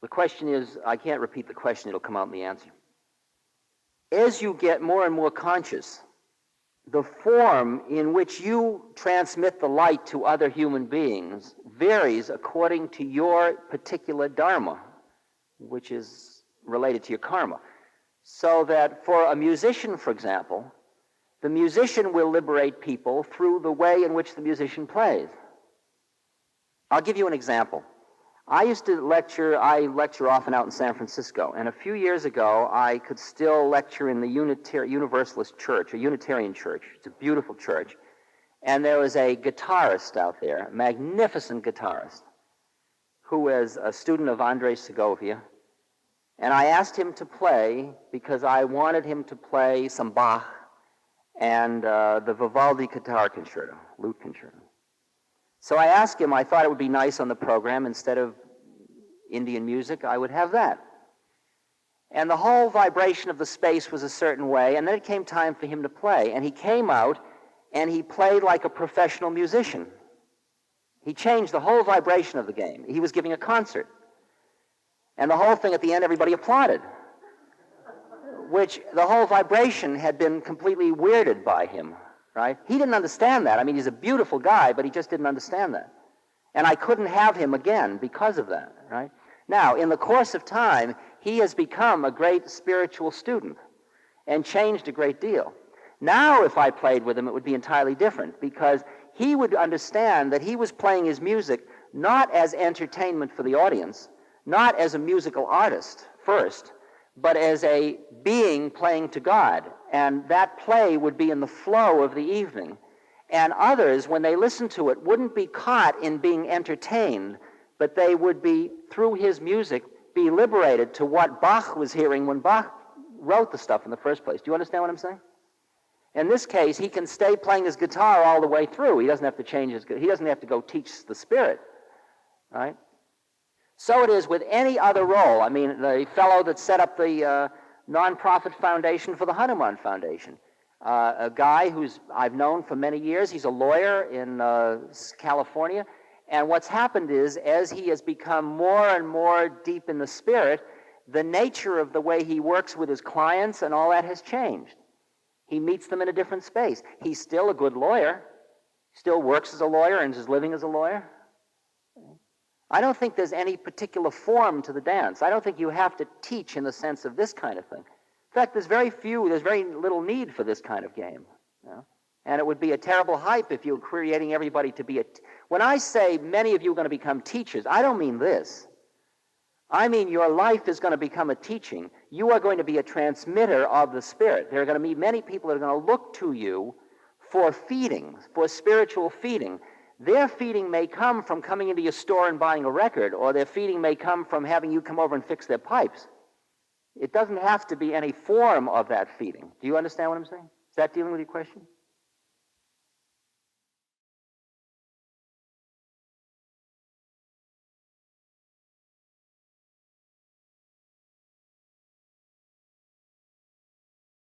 The question is, I can't repeat the question, it'll come out in the answer. As you get more and more conscious, the form in which you transmit the light to other human beings varies according to your particular dharma, which is related to your karma. So that for a musician, for example, the musician will liberate people through the way in which the musician plays. I'll give you an example. I lecture often out in San Francisco, and a few years ago I could still lecture in the Universalist church, a Unitarian church. It's a beautiful church. And there was a guitarist out there, a magnificent guitarist, who was a student of Andres Segovia. And I asked him to play because I wanted him to play some Bach and the Vivaldi guitar concerto, lute concerto. So I asked him, I thought it would be nice on the program, instead of Indian music, I would have that. And the whole vibration of the space was a certain way, and then it came time for him to play. And he came out, and he played like a professional musician. He changed the whole vibration of the game. He was giving a concert. And the whole thing, at the end, everybody applauded, which the whole vibration had been completely weirded by him. Right? He didn't understand that. I mean, he's a beautiful guy, but he just didn't understand that. And I couldn't have him again because of that, right? Now, in the course of time, he has become a great spiritual student and changed a great deal. Now, if I played with him, it would be entirely different, because he would understand that he was playing his music not as entertainment for the audience, not as a musical artist first, but as a being playing to God. And that play would be in the flow of the evening. And others, when they listened to it, wouldn't be caught in being entertained, but they would be, through his music, be liberated to what Bach was hearing when Bach wrote the stuff in the first place. Do you understand what I'm saying? In this case, he can stay playing his guitar all the way through. He doesn't have to change he doesn't have to go teach the spirit, right? So it is with any other role. I mean, the fellow that set up the nonprofit foundation for the Hanuman Foundation, a guy who's I've known for many years. He's a lawyer in California. And what's happened is, as he has become more and more deep in the spirit, the nature of the way he works with his clients and all that has changed. He meets them in a different space. He's still a good lawyer, still works as a lawyer and is living as a lawyer. I don't think there's any particular form to the dance. I don't think you have to teach in the sense of this kind of thing. In fact, there's very little need for this kind of game. You know? And it would be a terrible hype if you're creating everybody to be When I say many of you are going to become teachers, I don't mean this. I mean your life is going to become a teaching. You are going to be a transmitter of the Spirit. There are going to be many people that are going to look to you for feeding, for spiritual feeding. Their feeding may come from coming into your store and buying a record, or their feeding may come from having you come over and fix their pipes. It doesn't have to be any form of that feeding. Do you understand what I'm saying? Is that dealing with your question?